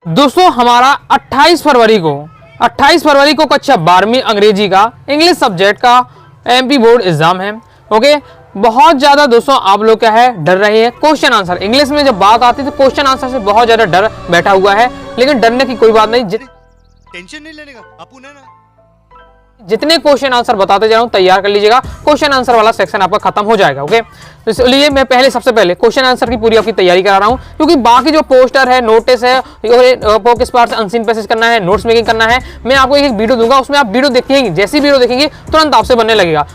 दोस्तों हमारा 28 फरवरी को कक्षा 12वीं अंग्रेजी का इंग्लिश सब्जेक्ट का एमपी बोर्ड एग्जाम है। ओके, बहुत ज़्यादा दोस्तों आप लोग क्या है डर रहे हैं क्वेश्चन आंसर। इंग्लिश में जब बात आती है तो क्वेश्चन आंसर से बहुत ज़्यादा डर बैठा हुआ है, लेकिन डरने की कोई बात नहीं। टेंशन नहीं लेने का अपुन है ना। जितने क्वेश्चन आंसर बताते जा रहा हूं तैयार कर लीजिएगा, क्वेश्चन आंसर वाला सेक्शन आपका खत्म हो जाएगा। ओके, तो इसलिए मैं सबसे पहले क्वेश्चन आंसर की पूरी आपकी तैयारी करा रहा हूं, क्योंकि बाकी जो पोस्टर है, नोटिस है, आपको किस पार्ट से अनसीन पैसेज करना है, नोट्स मेकिंग करना है, मैं आपको एक वीडियो दूंगा, उसमें आप वीडियो देखेंगे, जैसी वीडियो देखेंगे तुरंत आपसे बनने लगेगा।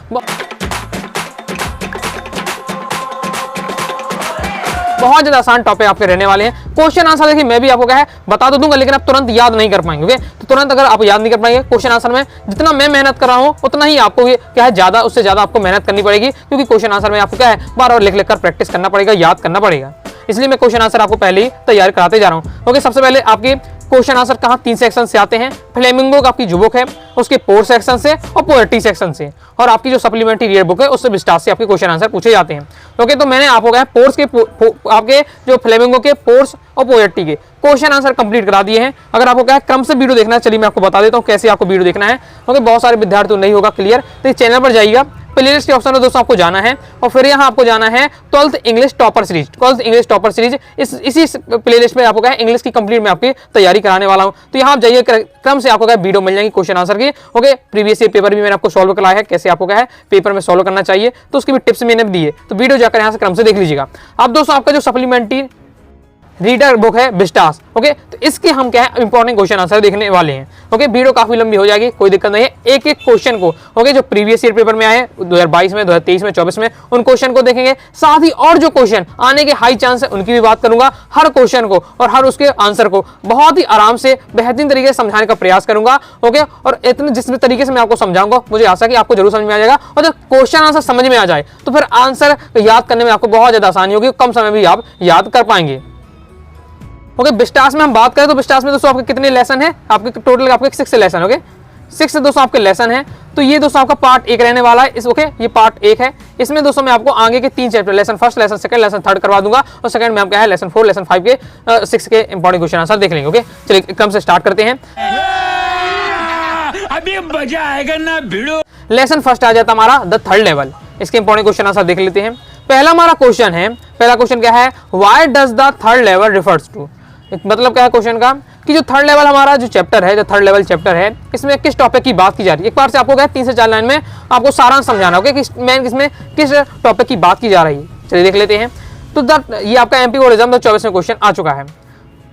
बहुत ज्यादा आसान टॉपिक आपके रहने वाले हैं। क्वेश्चन आंसर देखिए मैं भी आपको क्या है बता तो दूंगा, लेकिन आप तुरंत याद नहीं कर पाएंगे। ओके, तो तुरंत अगर आप याद नहीं कर पाएंगे क्वेश्चन आंसर में, जितना मैं मेहनत कर रहा हूं उतना ही आपको क्या है ज्यादा, उससे ज्यादा आपको मेहनत करनी पड़ेगी, क्योंकि क्वेश्चन आंसर में आपको क्या है बार बार लिख लिख कर प्रैक्टिस करना पड़ेगा, याद करना पड़ेगा। इसलिए मैं क्वेश्चन आंसर आपको पहले ही तैयार कराते जा रहा हूँ। ओके, सबसे पहले आपकी क्वेश्चन आंसर कहाँ 3 सेक्शन से आते हैं। फ्लेमिंगो का आपकी जो बुक है उसके पोर सेक्शन से और पोएट्री सेक्शन से, और आपकी जो सप्लीमेंट्री रीडर बुक है उससे विस्तार से आपके क्वेश्चन आंसर पूछे जाते हैं। ओके, तो मैंने आपको क्या पोर्स के आपके जो फ्लेमिंगो के पोर्स और पोएट्री के क्वेश्चन आंसर कंप्लीट करा दिए हैं। अगर आपको क्या क्रम से वीडियो देखना है, चलिए मैं आपको बता देता हूँ कैसे आपको वीडियो देखना है। ओके, बहुत सारे विद्यार्थी नहीं होगा क्लियर, तो इस चैनल पर जाइएगा, प्लेलिस्ट के ऑप्शन में दोस्तों आपको जाना है और फिर यहाँ आपको जाना है 12th English topper series. 12th English topper series इसी प्लेलिस्ट में आपको क्या है इंग्लिश की कंप्लीट में आपकी तैयारी कराने वाला हूँ। तो यहाँ आप जाइए, क्रम से आपको क्या वीडियो मिल जाएगी क्वेश्चन आंसर की। ओके, प्रीवियस ईयर पेपर भी मैंने आपको सॉल्व कराया है, कैसे आपको क्या है पेपर में सॉल्व करना चाहिए, तो उसकी भी टिप्स मैंने दी है, तो वीडियो जाकर यहाँ से क्रम से देख लीजिएगा। अब दोस्तों आपका जो सप्लीमेंट्री रीडर बुक है विस्टास, ओके, तो इसके हम क्या है इंपॉर्टेंट क्वेश्चन आंसर देखने वाले हैं। ओके, वीडियो काफी लंबी हो जाएगी, कोई दिक्कत नहीं है। एक एक क्वेश्चन को ओके जो प्रीवियस ईयर पेपर में आए 2022 में, 2023 में, 24 में, उन क्वेश्चन को देखेंगे, साथ ही और जो क्वेश्चन आने के हाई चांस है उनकी भी बात करूंगा। हर क्वेश्चन को और हर उसके आंसर को बहुत ही आराम से बेहतरीन तरीके से समझाने का प्रयास करूंगा। ओके, और इतने जिस तरीके से मैं आपको समझाऊंगा मुझे आशा कि आपको जरूर समझ में आ जाएगा, और जब क्वेश्चन आंसर समझ में आ जाए तो फिर आंसर याद करने में आपको बहुत ज्यादा आसानी होगी, कम समय में आप याद कर पाएंगे। ओके, विस्टास में हम बात करें तो विस्टास में दोस्तों आपके कितने लेसन है, आपके टोटल आपके 6 लेसन। ओके, 6 दोस्तों आपके लेसन है। तो ये दोस्तों आपका पार्ट 1 रहने वाला है। ओके, ये पार्ट 1 है। इसमें दोस्तों मैं आपको आगे के 3 chapter, lesson first, lesson second, lesson third करवा दूंगा, और सेकंड में हम क्या है लेसन 4, लेसन 5 के 6 के इंपॉर्टेंट क्वेश्चन आंसर देख लेंगे। ओके, चलिए क्रम से स्टार्ट करते हैं। अभी मजा आएगा ना भिड़ो। लेसन फर्स्ट आ जाता हमारा द थर्ड लेवल। इसके इंपॉर्टेंट क्वेश्चन आंसर देख लेते हैं। पहला हमारा क्वेश्चन है, पहला क्वेश्चन क्या है, why does the third level refers to. मतलब क्या है क्वेश्चन का कि जो थर्ड लेवल हमारा जो चैप्टर है, जो थर्ड लेवल चैप्टर है, इसमें किस टॉपिक की बात की जा रही है। एक बार से आपको क्या 3 से 4 लाइन में आपको सारांश समझाना होगा कि इसमें किस टॉपिक की बात की जा रही है। चलिए देख लेते हैं। तो ये आपका एमपी बोर्ड एग्जाम 24 में क्वेश्चन आ चुका है।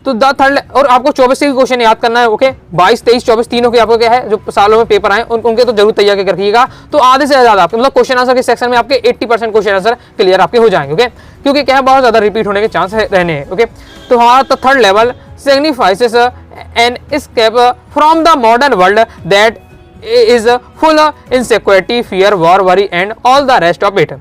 तो द थर्ड, और आपको 24 से भी क्वेश्चन याद करना है। ओके, 22, 23, 24 तीनों के आपको क्या है जो सालों में पेपर आए उनके तो जरूर तैयारी कर रखिएगा। तो आधे से ज्यादा आपके मतलब क्वेश्चन आंसर के सेक्शन में आपके 80% क्वेश्चन आंसर क्लियर आपके हो जाएंगे। ओके, क्योंकि क्या है बहुत ज्यादा रिपीट होने के चांस रहने हैं। ओके, तो हमारा third level signifies an escape from the modern world that is full of insecurity, fear, war, worry and all the rest of it।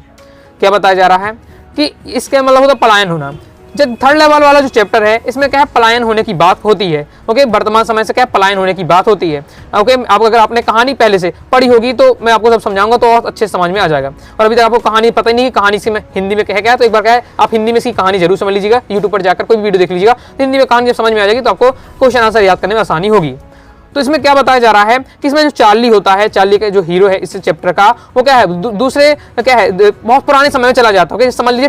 क्या बताया जा रहा है कि इसके मतलब होता पलायन होना। जब थर्ड लेवल वाला जो चैप्टर है इसमें क्या है पलायन होने की बात होती है। ओके, वर्तमान समय से क्या पलायन होने की बात होती है। ओके, आप अगर आपने कहानी पहले से पढ़ी होगी तो मैं आपको सब समझाऊंगा तो और अच्छे समझ में आ जाएगा। और अभी तक आपको कहानी पता ही नहीं कि कहानी से मैं हिंदी में कह गया, तो एक बार क्या है आप हिंदी में इसकी कहानी जरूर समझ लीजिएगा। यूट्यूब पर जाकर कोई भी वीडियो देख लीजिएगा, तो हिंदी में कहानी जब समझ में आ जाएगी तो आपको क्वेश्चन आंसर याद करने में आसानी होगी। तो इसमें क्या बताया जा रहा है कि इसमें जो चार्ली होता है, चार्ली का जो हीरो है इस चैप्टर का, वो क्या है दूसरे क्या है बहुत पुराने समय में चला जाता है। समझ लीजिए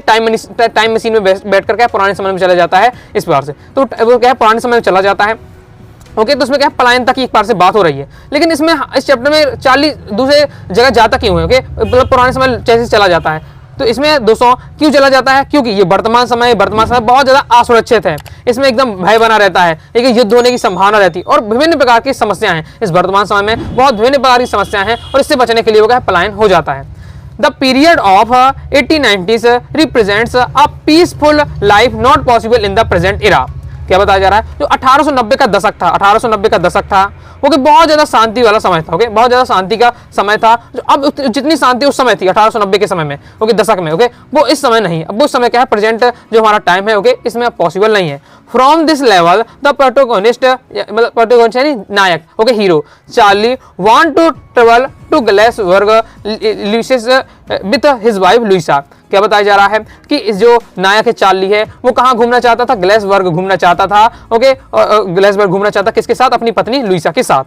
टाइम मशीन में बैठकर क्या पुराने समय में चला जाता है इस बार से, तो वो क्या है पुराने समय में चला जाता है। ओके, तो इसमें क्या है पलायन तक की एक बार से बात हो रही है। लेकिन इसमें इस चैप्टर में चार्ली दूसरे जगह जाता क्यों है। ओके, मतलब पुराने समय जैसे चला जाता है, तो इसमें दोस्तों क्यों चला जाता है, क्योंकि ये वर्तमान समय बहुत ज्यादा असुरक्षित है। इसमें एकदम भय बना रहता है, एक युद्ध होने की संभावना रहती है, और विभिन्न प्रकार की समस्याएं हैं। इस वर्तमान समय में बहुत विभिन्न प्रकार की समस्याएं हैं, और इससे बचने के लिए वो क्या पलायन हो जाता है। The period of 1890s represents a peaceful life not possible in the present era. क्या बताया जा रहा है, जो 1890 का दशक था, 1890 का दशक था, वो कि बहुत ज्यादा शांति वाला समय था। ओके, बहुत ज्यादा शांति का समय था। जो अब जितनी शांति उस समय थी 1890 के समय में, ओके दशक में, ओके वो इस समय नहीं। अब वो समय क्या है प्रेजेंट जो हमारा टाइम है, ओके इसमें पॉसिबल नहीं है। From this level the protagonist, मतलब प्रोटोगोनिस्ट यानी नायक, okay hero Charlie want to travel to Galesburg with his wife Louisa. क्या बताया जा रहा है कि इस जो नायक है चार्ली है वो कहाँ घूमना चाहता था, ग्लेसबर्ग घूमना चाहता था। ओके, ग्लेसबर्ग घूमना चाहता किसके साथ, अपनी पत्नी लुइसा के साथ।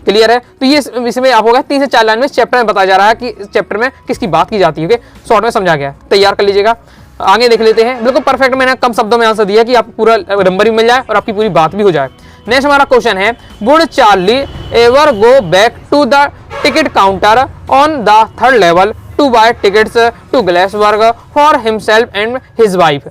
क्लियर है। तो ये इसमें आप होगा 3 से 4 लाइन में चैप्टर में बताया जा रहा है कि इस चैप्टर में किसकी बात की जाती है। ओके, शॉर्ट में समझा गया, तैयार कर लीजिएगा। आगे देख लेते हैं। बिल्कुल परफेक्ट मैंने कम शब्दों में आंसर दिया कि आपको पूरा नंबर भी मिल जाए और आपकी पूरी बात भी हो जाए। नेक्स्ट हमारा क्वेश्चन है, would Charlie ever go back to the ticket counter on the third level to buy tickets to Galesburg for himself and his wife.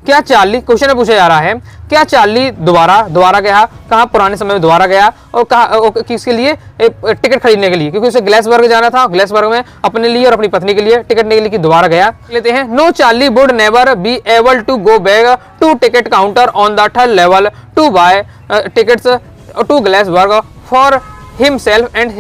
क्या चार्ली, क्वेश्चन में पूछा जा रहा है, क्या चार्ली दोबारा गया कहाँ, पुराने समय में दोबारा गया और कहा किसके लिए, टिकट खरीदने के लिए, क्योंकि उसे ग्लेसबर्ग जाना था। ग्लेसबर्ग में अपने लिए और अपनी पत्नी के लिए टिकट लेने के लिए दोबारा गया। लेते हैं, no Charlie would never be able to go back to ticket counter on the third level to buy tickets to Galesburg for himself and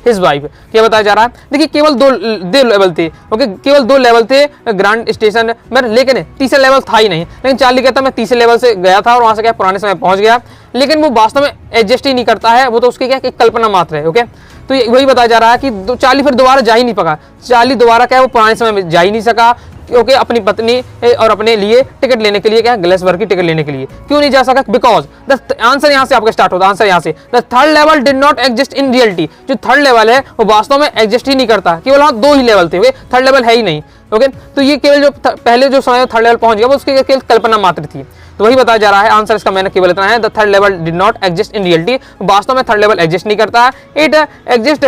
his wife. क्या बताया जा रहा है, देखिए केवल दो लेवल थे। ओके, केवल 2 लेवल थे ग्रांड स्टेशन में, लेकिन तीसरा लेवल था ही नहीं। लेकिन चार्ली कहता मैं तीसरे लेवल से गया था और वहां से क्या पुराने समय पहुंच गया, लेकिन वो वास्तव में एडजस्ट ही नहीं करता है, वो तो उसकी क्या कल्पना मात्र है। ओके, तो वही बताया जा रहा है कि चार्ली फिर दोबारा जा ही नहीं पका। चार्ली दोबारा क्या है, वो पुराने समय में जा ही नहीं सका, क्योंकि अपनी पत्नी और अपने लिए टिकट लेने के लिए, क्या ग्लेसबर्ग की टिकट लेने के लिए क्यों नहीं जा सका, बिकॉज द आंसर यहाँ से आपका स्टार्ट होता है। आंसर यहाँ से, the third level did not exist in reality. जो थर्ड लेवल है वो वास्तव में एग्जिस्ट ही नहीं करता, केवल वहाँ 2 ही लेवल थे, थर्ड लेवल है ही नहीं। ओके, तो ये केवल जो पहले जो समय थर्ड लेवल पहुंच गया वो उसकी केवल कल्पना मात्र थी। तो वही बताया जा रहा है, आंसर इसका मैंने केवल इतना है, the third level did not exist in reality. वास्तव में थर्ड लेवल एग्जिस्ट नहीं करता है, it exist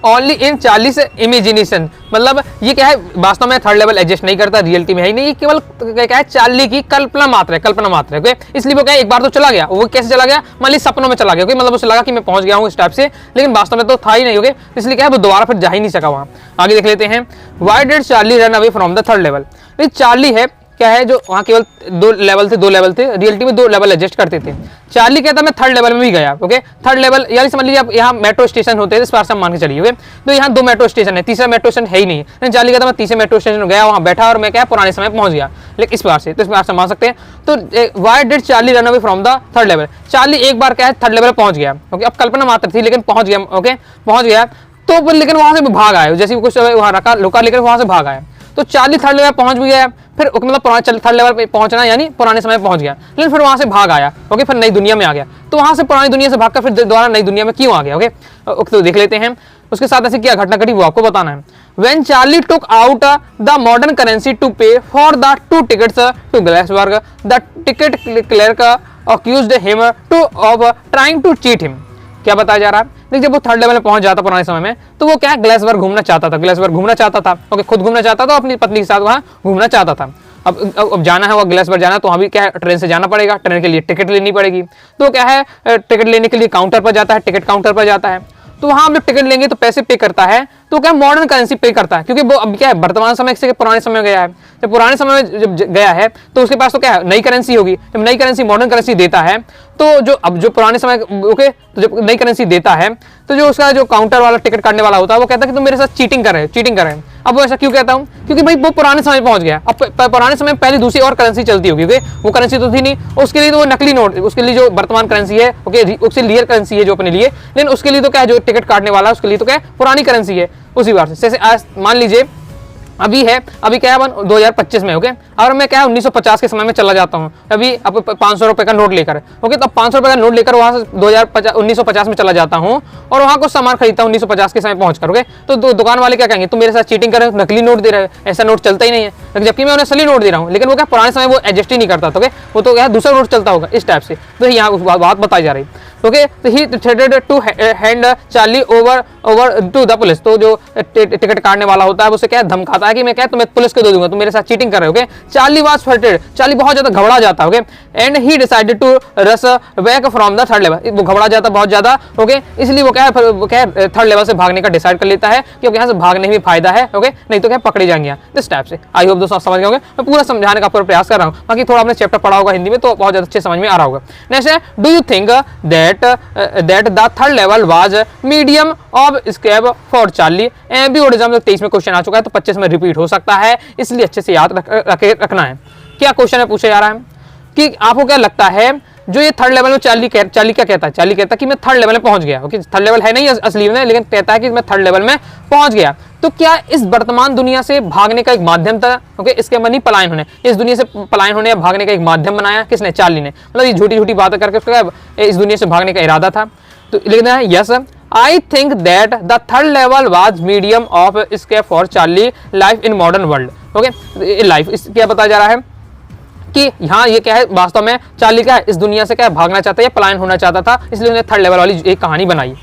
only in Charlie's imagination. मतलब ये क्या है, वास्तव में थर्ड लेवल एडजस्ट नहीं करता, रियलिटी में है ही नहीं, ये केवल क्या है, चार्ली की कल्पना मात्र है, कल्पना मात्र है। ओके, इसलिए वो क्या है, एक बार तो चला गया, वो कैसे चला गया, मान ली सपनों में चला गया। ओके, मतलब उसे लगा कि मैं पहुंच गया हूँ इस टाइप से, लेकिन वास्तव में तो था ही नहीं। ओके, इसलिए क्या है, वो दोबारा फिर जा ही नहीं सका वहां। आगे देख लेते हैं, why did Charlie run away from the third level. Charlie है क्या है, जो वहाँ केवल 2 लेवल थे, रियलिटी में 2 लेवल एडजस्ट करते थे। चार्ली कहता मैं थर्ड लेवल में भी गया। ओके, थर्ड लेवल यानी समझ लीजिए आप यहाँ मेट्रो स्टेशन होते हैं, इस बार से हम मान के चलिए। ओके, तो यहाँ 2 मेट्रो स्टेशन है, तीसरा मेट्रो स्टेशन है ही नहीं। लेकिन चार्ली कहता मैं तीसरे मेट्रो स्टेशन गया, वहाँ बैठा और मैं क्या पुराने समय पहुंच गया, लेकिन इस बार से, तो इस बार से मान सकते हैं। तो why did Charlie run away from the third level. Charlie एक बार क्या है, थर्ड लेवल पहुंच गया। ओके, अब कल्पना मात्र थी, लेकिन पहुंच गया। ओके, पहुंच गया तो लेकिन वहां से भाग आया, जैसे कुछ वहां रखा लुका, लेकिन वहां से भाग आया। तो चार्ली थर्ड लेवल पहुंच भी गया, फिर मतलब थर्ड लेवल पे पहुंचना यानी पुराने समय पहुंच गया, लेकिन फिर वहां से भाग आया। ओके, फिर नई दुनिया में आ गया। तो वहां से पुरानी दुनिया से भागकर फिर दोबारा नई दुनिया में क्यों आ गया। ओके, तो देख लेते हैं उसके साथ ऐसे क्या घटना घटी वो आपको बताना है। When Charlie took out the modern currency to pay for the 2 tickets to Glasgow, the ticket clerk accused him of trying to cheat him। क्या बताया जा रहा है, देखिए जब वो थर्ड लेवल में पहुंच जाता पुराने समय में, तो वो क्या ग्लेसबर्ग घूमना चाहता था, ग्लेसबर्ग घूमना चाहता था। ओके, खुद घूमना चाहता था, अपनी पत्नी के साथ वहां घूमना चाहता था। अब जाना है, वो ग्लेसबर्ग जाना है, तो वहाँ भी क्या है, ट्रेन से जाना पड़ेगा, ट्रेन के लिए टिकट लेनी पड़ेगी। तो क्या है, टिकट लेने के लिए काउंटर पर जाता है, टिकट काउंटर पर जाता है। तो वहां हम जब टिकट लेंगे तो पैसे पे करता है, तो क्या मॉडर्न करेंसी पे करता है, क्योंकि वो अब क्या है, वर्तमान समय से पुराने समय में गया है। जब पुराने समय में जब गया है तो उसके पास तो क्या है, नई करेंसी होगी। जब नई करेंसी मॉडर्न करेंसी देता है, तो जो अब जो पुराने समय, ओके, तो जब नई करेंसी देता है तो जो उसका जो काउंटर वाला टिकट काटने वाला होता है वो कहता है कि तुम मेरे साथ चीटिंग कर रहे हैं। अब वो ऐसा क्यों कहता हूँ, क्योंकि भाई वो पुराने समय पहुंच गया। अब पुराने समय में पहले दूसरी और करेंसी चलती होगी, वो करेंसी तो थी नहीं, उसके लिए तो वो नकली नोट, उसके लिए जो वर्तमान करेंसी है, ओके, उससे रियल करेंसी है जो अपने लिए, लेकिन उसके लिए तो क्या है, जो टिकट काटने वाला है उसके लिए तो क्या है, पुरानी करेंसी है। उसी बार से जैसे मान लीजिए अभी क्या है 2025 में। ओके, और मैं क्या है 1950 के समय में चला जाता हूँ, अभी अब 500 रुपए का नोट लेकर। ओके, तो 500 रुपए का नोट लेकर वहां से 1950 में चला जाता हूँ और वहां कुछ सामान खरीदता हूँ 1950 के समय पहुंचकर। ओके, तो दुकान वाले क्या कहेंगे, तुम मेरे साथ चीटिंग कर रहे हो, नकली नोट दे रहे हो, ऐसा नोट चलता ही नहीं है, जबकि मैं उन्हें असली नोट दे रहा हूँ। लेकिन वो क्या पुराने समय वो एडजस्ट ही नहीं करता था। वो तो क्या दूसरा नोट चलता होगा, इस टाइप से। तो यहाँ बात बताई जा रही। ओके, तो he threatened to hand Charlie over to the police. तो जो टिकट काटने वाला होता है उसे क्या धमकाता है कि मैं क्या तुम्हें पुलिस को दे दूंगा, तुम मेरे साथ चीटिंग कर रहे हो। Okay, Charlie was frustrated, Charlie बहुत ज्यादा घबरा जाता है। Okay, and he decided to rush back from the third level. वो घबरा जाता बहुत ज्यादा। ओके, इसलिए वो क्या है थर्ड लेवल से भागने का डिसाइड कर लेता है, क्योंकि यहाँ से भागने में फायदा है। ओके, नहीं तो क्या पकड़े जाएंगे इस टाइप से। आई होप दोस्तों समझ गए होंगे, मैं पूरा समझाने का पूरा प्रयास कर रहा हूँ, बाकी थोड़ा आपने चैप्टर पढ़ा होगा हिंदी में तो बहुत ज्यादा अच्छे समझ में आ रहा होगा। नेक्स्ट है, do you think that the third level was medium of escape for Charlie. भी और एग्जाम 23 में क्वेश्चन आ चुका है, तो 25 में रिपीट हो सकता है, इसलिए अच्छे से याद रखना है। क्या क्वेश्चन है पूछा जा रहा है, कि आपको क्या लगता है जो ये थर्ड लेवल में चार्ली क्या कहता है, चार्ली कहता है कि मैं थर्ड लेवल में पहुंच गया। ओके, थर्ड लेवल है नहीं असली में, लेकिन कहता है कि मैं थर्ड लेवल में पहुंच गया। तो क्या इस वर्तमान दुनिया से भागने का एक माध्यम था? ओके, इसके मतलब नहीं पलायन होने, इस दुनिया से पलायन होने या भागने का एक माध्यम बनाया किसने? चार्ली ने। मतलब ये झूठी झूठी बातें करके उसका इस दुनिया से भागने का इरादा था। तो लिखना है yes, I think that the third level was medium of escape for Charlie life in modern world. Okay, life इस क्या बताया जा रहा है कि यहाँ ये क्या है, वास्तव में चार्ली क्या है, इस दुनिया से क्या है, भागना चाहता है या पलायन होना चाहता था, इसलिए उसने थर्ड लेवल वाली एक कहानी बनाई।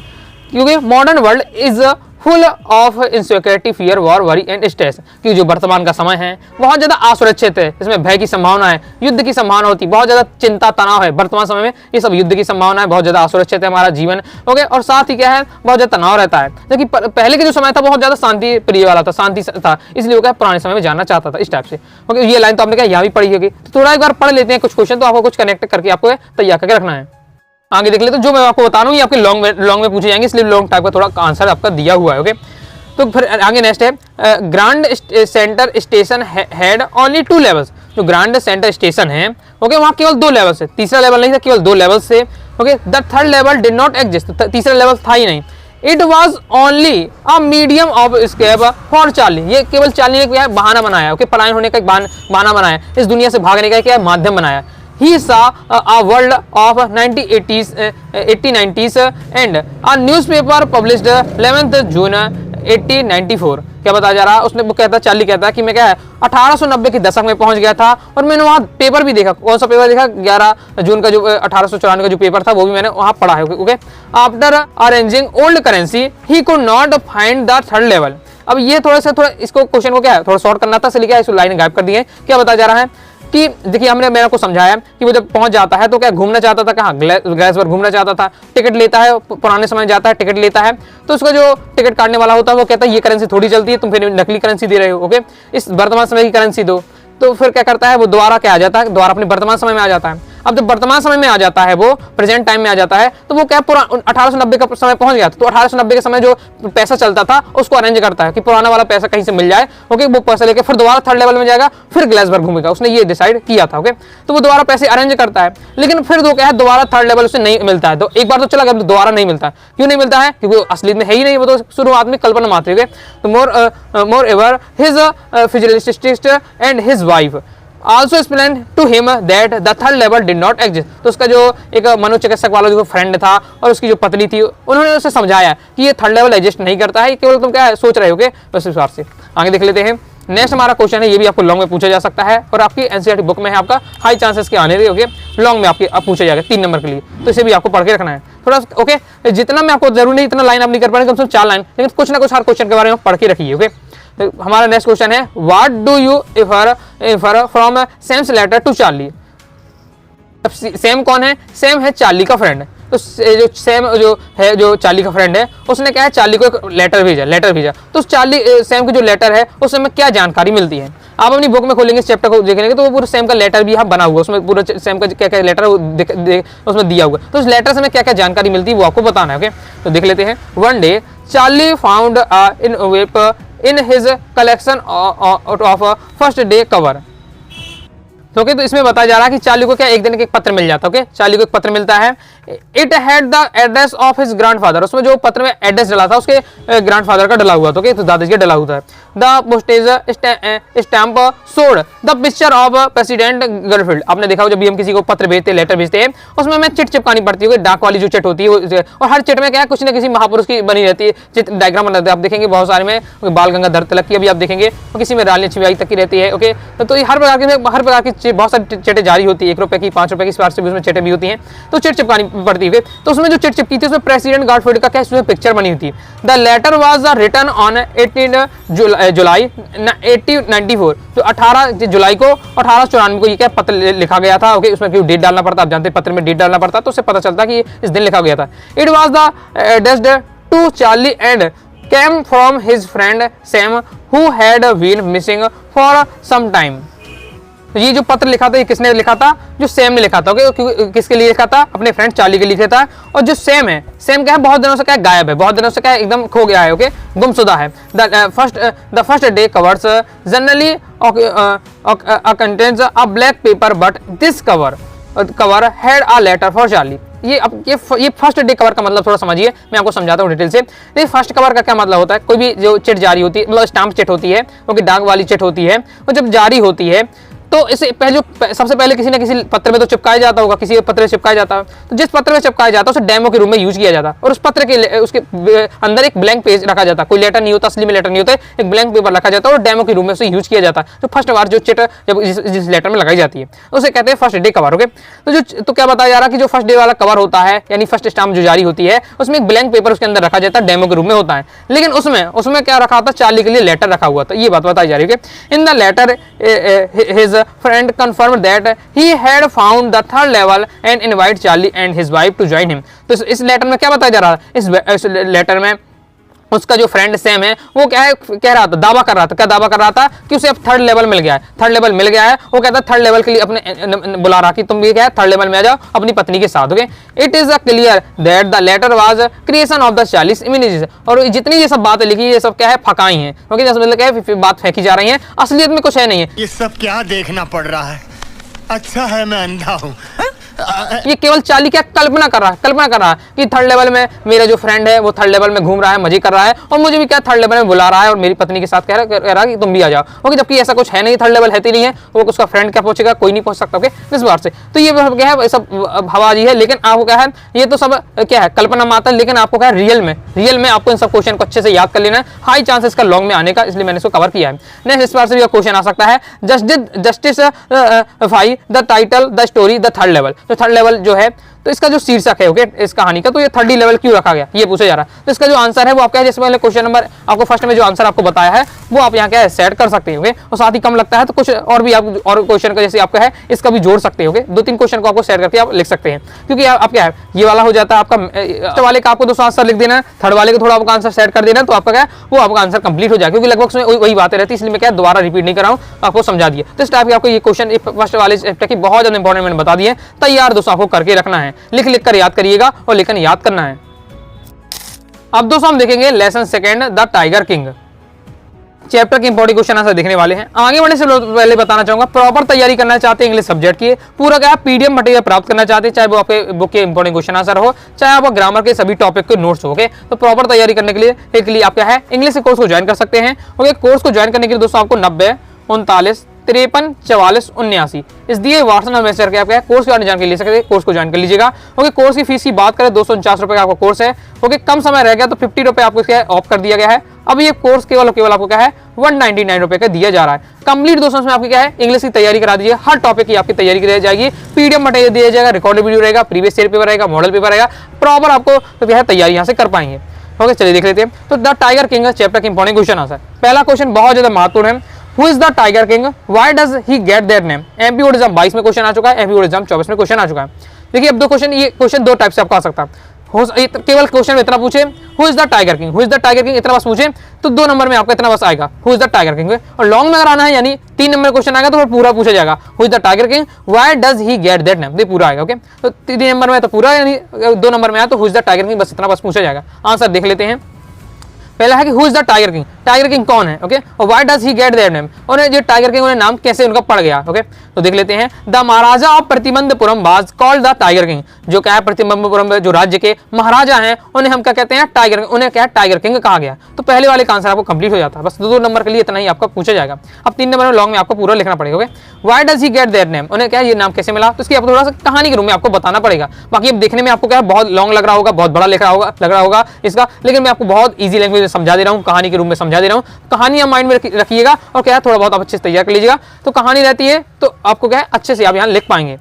क्योंकि modern world is full of insecurity, fear, war, worry and stress. कि जो वर्तमान का समय है बहुत ज्यादा असुरक्षित है, इसमें भय की संभावना है, युद्ध की संभावना होती है, बहुत ज्यादा चिंता तनाव है वर्तमान समय में, ये सब युद्ध की संभावना है, बहुत ज्यादा असुरक्षित है हमारा जीवन। ओके, और साथ ही क्या है, बहुत ज्यादा तनाव रहता है। जबकि पहले के जो समय था बहुत ज्यादा शांति प्रिय वाला था, शांति था, इसलिए वो क्या पुराने समय में जानना चाहता था इस टाइप से। ओके, ये लाइन तो आपने क्या यहाँ भी पढ़ी होगी, तो थोड़ा एक बार पढ़ लेते हैं कुछ क्वेश्चन, तो आपको कुछ कनेक्ट करके आपको तैयार करके रखना है। आगे देख लेते, जो मैं आपको बता रहा हूँ ये आपके लॉन्ग में पूछे जाएंगे, इसलिए लॉन्ग टाइप का थोड़ा आंसर आपका दिया हुआ है। ओके, तो फिर आगे नेक्स्ट है, grand centre station had only 2 levels. जो ग्रांड सेंटर स्टेशन है, ओके, वहाँ केवल 2 लेवल्स है, तीसरा लेवल नहीं था, केवल 2 लेवल्स से। Okay, the third level did not exist, तीसरा लेवल था ही नहीं। It was only a medium of escape for Charlie, ये केवल चार्ली ने क्या बहाना बनाया। ओके, पलायन होने का एक बहाना बनाया, इस दुनिया से भागने का क्या माध्यम बनाया। He saw a world of 1980s, 1890s and a newspaper published 11th June 1894। क्या बताया जा रहा है, उसने वो कहता, चार्ली कहता है कि मैं क्या है 1890 के दशक में पहुंच गया था, और मैंने वहाँ पेपर भी देखा। कौन सा पेपर देखा? 11 जून का जो 1894 का जो पेपर था, वो भी मैंने वहाँ पढ़ा है। Okay, after arranging old currency he could not find the third level. अब ये थोड़ा इसको क्वेश्चन को क्या है, थोड़ा शॉर्ट करना था, इसलिए क्या इस लाइन गायब कर दी है। क्या बताया जा रहा है कि देखिए, हमने मेरे को समझाया कि वो जब पहुंच जाता है तो क्या घूमना चाहता था, कहाँ ग्लेसबर्ग घूमना चाहता था, टिकट लेता है, पुराने समय जाता है, टिकट लेता है, तो उसका जो टिकट काटने वाला होता है वो कहता है ये करेंसी थोड़ी चलती है, तुम फिर नकली करेंसी दे रहे हो। ओके, इस वर्तमान समय की करेंसी दो। तो फिर क्या करता है वो, दोबारा क्या आ जाता है, दोबारा अपने वर्तमान समय में आ जाता है। अब जब वर्तमान समय में आ जाता है, वो प्रेजेंट टाइम में आ जाता है, तो वो क्या 1890 का समय पहुंच गया। तो 1890 के समय जो पैसा चलता था उसको अरेंज करता है कि पुराना वाला पैसा कहीं से मिल जाए। ओके, वो पैसा लेके फिर दोबारा थर्ड लेवल में जाएगा, फिर ग्लेसबर्ग घूमेगा, उसने ये डिसाइड किया था। ओके, तो वो दोबारा पैसे अरेंज करता है, लेकिन फिर वो क्या है, दोबारा थर्ड लेवल उसे नहीं मिलता है। तो एक बार तो चला गया, तो दोबारा नहीं मिलता है। क्यों नहीं मिलता है? क्योंकि असली में है ही नहीं, वो तो शुरुआत में कल्पना मात्र। तो moreover his physicist and his wife also explained to him that the third level did not exist। तो उसका जो एक मनोचिकित्सक वाला जो फ्रेंड था और उसकी जो पत्नी थी, उन्होंने उसे समझाया कि ये थर्ड लेवल एग्जिस्ट नहीं करता है, केवल तुम क्या सोच रहे होगे उस हिसाब से। आगे देख लेते हैं, नेक्स्ट हमारा क्वेश्चन है, ये भी आपको लॉन्ग में पूछा जा सकता है, और आपकी एनसीईआरटी बुक में है, आपका हाई चांसेस के आने के लॉन्ग में आपके पूछा जाएगा 3 नंबर के लिए, तो इसे भी आपको पढ़ के रखना है थोड़ा। ओके, जितना मैं आपको जरूरी नहीं इतना लाइन आप नहीं कर पाएंगे, कम से कम 4 लाइन, लेकिन कुछ ना कुछ हर क्वेश्चन के बारे में पढ़ के रखिए। ओके, तो हमारा नेक्स्ट क्वेश्चन है, what do you infer from Sam's letter to Charlie. Sam कौन है? सैम है चार्ली का फ्रेंड। तो जो सैम जो है, जो चार्ली का फ्रेंड है, उसने क्या है, चार्ली को एक लेटर भेजा। तो चार्ली सैम की जो लेटर है उसमें क्या जानकारी मिलती है, आप अपनी बुक में खोलेंगे, इस चैप्टर को देखेंगे तो वो पूरा सैम का लेटर भी यहाँ बना हुआ, उसमें पूरा सैम का क्या क्या लेटर उसमें दिया हुआ। तो उस लेटर से हमें क्या क्या जानकारी मिलती है वो आपको बताना है। ओके, तो देख लेते हैं। One day Charlie found in his collection of first day cover। Okay, तो इसमें बताया जा रहा है कि चार्ली को क्या एक दिन एक पत्र मिल जाता है। ओके, चार्ली को एक पत्र मिलता है। It had the address of his grandfather, उसमें जो पत्र में एड्रेस डला था उसके ग्रैंडफादर का डला हुआ था। ओके, तो दादाजी का डला हुआ था। The postage stamp showed the picture of President Garfield. आपने देखा जब भी हम किसी को पत्र भेजते हैं, लेटर भेजते हैं, उसमें हमें चिट चिपकानी पड़ती है, डाक वाली जो चिट होती है, और हर चिट में क्या है, कुछ ना किसी महापुरुष की बनी रहती है, चित्र डायग्राम बनाते हैं। आप देखेंगे बहुत सारे में बाल गंगाधर तिलक की अभी आप देखेंगे, और किसी में रानी लक्ष्मीबाई तक की रहती है। ओके, तो हर प्रकार की बहुत सारी चिटें जारी होती है, 1 रुपए की, 5 रुपए की, इस बार से भी उसमें चिटें भी होती हैं, तो चिट चिपकानी पड़ती है। तो उसमें जो चिट चिपकी थी उसमें प्रेसिडेंट गारफील्ड का क्या उसमें पिक्चर बनी हुई थी। The letter was written on 18 July 1894। तो 18 जुलाई को 1894 को ये क्या पत्र लिखा गया था। ओके, उसमें क्यों डेट डालना पड़ता, आप जानते हैं पत्र में डेट डालना पड़ता, तो उससे पता चलता कि इस दिन लिखा गया था। It was the addressed to Charlie and came from his friend Sam who had been missing for some time। तो ये जो पत्र लिखा था ये किसने लिखा था, जो सैम ने लिखा था। ओके, किसके लिए लिखा था, अपने फ्रेंड चार्ली के लिए लिखा था। और जो सैम है, सैम क्या है, बहुत दिनों से क्या है, गायब है, बहुत दिनों से क्या है, एकदम खो गया है। ओके, गुमशुदा है। The first day covers generally contains a black paper but this cover had a letter for Charlie. ये फर्स्ट डे कवर का मतलब थोड़ा समझिए, मैं आपको समझाता हूँ डिटेल से। ये फर्स्ट कवर का क्या मतलब होता है, कोई भी जो चिट जारी होती है, मतलब स्टाम्प चिट होती है, क्योंकि डाक वाली चिट होती है, वो जब जारी होती है तो इसे सबसे पहले किसी न किसी पत्र में तो चिपकाया जाता होगा, किसी पत्र में चिपकाया जाता है। तो जिस पत्र में चिपकाया जाता है उसे डेमो के रूप में यूज किया जाता है, और उस पत्र के उसके अंदर एक ब्लैंक पेज रखा जाता है, कोई लेटर नहीं होता, असली में लेटर नहीं होता, एक ब्लैंक पेपर रखा जाता है और डेमो के रूप में उसे यूज किया जाता है। तो फर्स्ट बार जो चिट जब जिस लेटर में लगाई जाती है उसे कहते हैं फर्स्ट डे कवर। ओके, तो क्या बताया जा रहा है कि जो फर्स्ट डे वाला कवर होता है, यानी फर्स्ट स्टाम्प जो जारी होती है, उसमें एक ब्लैंक पेपर उसके अंदर रखा जाता है, डेमो के रूप में होता है। लेकिन उसमें क्या रखा था, चार्ली के लिए लेटर रखा हुआ था, ये बात बताई जा रही है। In the letter his friend confirmed that he had found the third level and invite Charlie and his wife to join him। तो इस लेटर में क्या बताया जा रहा है, इस लेटर में उसका जो फ्रेंड सैम है वो क्या है, कह रहा था, दावा कर रहा था, क्या दावा कर रहा था कि उसे अब थर्ड लेवल मिल गया है, थर्ड लेवल मिल गया है। वो कहता है थर्ड लेवल के लिए अपने बुला रहा कि तुम भी क्या है, थर्ड लेवल में आ जाओ अपनी पत्नी के साथ। Okay, it is a clear that the letter was creation of the Charlie's images. और जितनी ये सब बातें लिखी ये सब क्या है, फकाई है, क्योंकि मतलब क्या है, बात फेंकी जा रही है, असलियत में कुछ है नहीं है। ये सब क्या देखना पड़ रहा है, अच्छा है मैं अंधा हूँ। ये केवल चार्ली क्या कल्पना कर रहा है कि थर्ड लेवल में मेरा जो फ्रेंड है वो थर्ड लेवल में घूम रहा है, मजे कर रहा है, और मुझे भी क्या थर्ड लेवल में बुला रहा है और मेरी पत्नी के साथ कह रहा है कि तुम भी आ जाओ। ओके, जबकि ऐसा कुछ है नहीं, थर्ड लेवल है ही नहीं है, वो उसका फ्रेंड क्या पहुंचेगा, कोई नहीं पहुंच सकता। ओके, इस बार से तो ये क्या है, सब हवाबाजी है। लेकिन आपको क्या है, ये तो सब क्या है, कल्पना मात्र। लेकिन आपको क्या है, रियल में आपको इन सब क्वेश्चन को अच्छे से याद कर लेना है। हाई चांस इसका लॉन्ग में आने का, इसलिए मैंने इसको कवर किया है। नेक्स्ट इस बार से भी क्वेश्चन आ सकता है, justify the title the story the third level. तो थर्ड लेवल जो है, तो इसका जो शीर्षक है, ओके, इस कहानी का, तो ये थर्ड लेवल क्यों रखा गया, ये पूछा जा रहा है। तो इसका जो आंसर है वो आपका है, जैसे पहले क्वेश्चन नंबर आपको फर्स्ट में जो आंसर आपको बताया है वो आप यहाँ क्या है, सेट कर सकते हैं। ओके, और साथ ही कम लगता है तो कुछ और भी आप और क्वेश्चन का जैसे आपका है इसका भी जोड़ सकते हैं। ओके, 2-3 क्वेश्चन को आपको सेट करके आप लिख सकते हैं, क्योंकि आप क्या है, ये वाला हो जाता है आपका, फर्स्ट वाले का आपको 2 आंसर लिख देना है, थर्ड वाले का थोड़ा आपका आंसर सेट कर देना है, तो आपका क्या है, वो आपका आंसर कंप्लीट हो जाएगा, क्योंकि लगभग उसमें वही बातें रहती है, इसलिए मैं क्या दोबारा रिपीट नहीं कर रहा हूँ, आपको समझा दिया। तो इस टाइप के आपको ये क्वेश्चन फर्स्ट वाले चैप्टर की बहुत ज्यादा इंपॉर्टेंट मैंने बता दिए। तैयार दोस्तों, आपको करके रखना है, लिख कर याद करिएगा और लेकिन याद करना है। अब दोस्तों हम देखेंगे lesson second, the tiger king. Chapter के इंपॉर्टेंट क्वेश्चन आंसर देखने वाले हैं। आगे बढ़ने से पहले बताना चाहूंगा, प्रॉपर तैयारी करना चाहते हैं इंग्लिश सब्जेक्ट की, पूरा क्या पीडीएफ मटेरियल प्राप्त करना चाहते हैं, चाहे वो आपके बुक के इंपॉर्टेंट क्वेश्चन आंसर हो, चाहे आपको ग्रामर के सभी टॉपिक के नोट्स हो। ओके, तो प्रॉपर तैयारी करने के लिए आप क्या है, इंग्लिश के कोर्स को ज्वाइन कर सकते हैं। ओके, कोर्स को ज्वाइन करने के लिए दोस्तों आपको 90 39 53 44 79 इस दिए व्हाट्सएप नंबर मैसेज करके आप क्या कोर्स के बारे में जानकारी ले सकते हैं, कोर्स को ज्वाइन कर लीजिएगा। ओके, कोर्स की फीस की बात करें 249 रुपए का आपका कोर्स है। ओके, कम समय रह गया तो 50 रुपए आपको इसका ऑफ कर दिया गया है। अब ये कोर्स केवल आपको क्या है 199 रुपए का दिया जा रहा है। कंप्लीट दोस्तों इसमें आपकी क्या है, इंग्लिश की तैयारी करा दीजिए, हर टॉपिक की आपकी तैयारी की जाएगी, पीडीएफ मटेरियल दिया जाएगा, रिकॉर्डेड वीडियो रहेगा, प्रीवियस ईयर पेपर रहेगा, मॉडल पेपर रहेगा, प्रॉपर आपको तो क्या है तैयारी यहाँ से कर पाएंगे। ओके, चलिए देख लेते हैं। तो द टाइगर किंग चैप्टर के इंपॉर्टेंट क्वेश्चन आंसर। पहला क्वेश्चन बहुत ज्यादा महत्वपूर्ण है, Who is the Tiger King? Why does he get that name? MP board exam 22 में क्वेश्चन आ चुका है, एमपी बोर्ड एग्जाम 24 में क्वेश्चन आ चुका है। देखिए अब ये क्वेश्चन 2 टाइप से आपका आ सकता है। केवल क्वेश्चन में इतना पूछे, Who is the Tiger King? Who is the Tiger King? इतना बस पूछे तो 2 नंबर में आपका इतना बस आएगा, Who is the Tiger King? और लॉन्ग में अगर आना है यानी 3 नंबर क्वेश्चन आएगा तो फिर पूरा पूछा जाएगा, Who is the Tiger King? Why does he get that name? ये पूरा आएगा। ओके, तो 3 नंबर में तो पूरा, यानी 2 नंबर में आया तो Who is the Tiger King, बस इतना बस पूछा जाएगा। आंसर देख लेते हैं। पहला है कि who is the tiger king, tiger king कौन है। ओके, और why does he get their name, और ये टाइगर किंग उन्हें नाम कैसे उनका पड़ गया। ओके, तो देख लेते हैं। The Maharaja of Pratibandapuram was called the tiger king, जो क्या है प्रतिबंधपुरम जो राज्य के महाराजा हैं उन्हें हम क्या कहते हैं, टाइगर, उन्हें क्या है टाइगर किंग कहा गया। तो पहले वाले का आंसर आपको कंप्लीट हो जाता है, बस 2 नंबर के लिए इतना ही आपका पूछा जाएगा। अब 3 नंबर में लॉन्ग में आपको पूरा लिखना पड़ेगा। Okay, why does he get their name, उन्हें क्या ये नाम कैसे मिला, तो इसकी आपको थोड़ा सा कहानी के रूप में आपको बताना पड़ेगा। बाकी अब देखने में आपको क्या बहुत लॉन्ग लग रहा होगा, बहुत बड़ा लग रहा होगा इसका, लेकिन मैं आपको बहुत ईजी लैंग्वेज में समझा दे रहा हूँ, कहानी के रूप में समझा दे रहा हूँ। कहानी आप माइंड में रखिएगा और क्या थोड़ा बहुत आप अच्छे से तैयार कर लीजिएगा। तो कहानी रहती है तो आपको क्या है अच्छे से आप यहाँ लिख पाएंगे।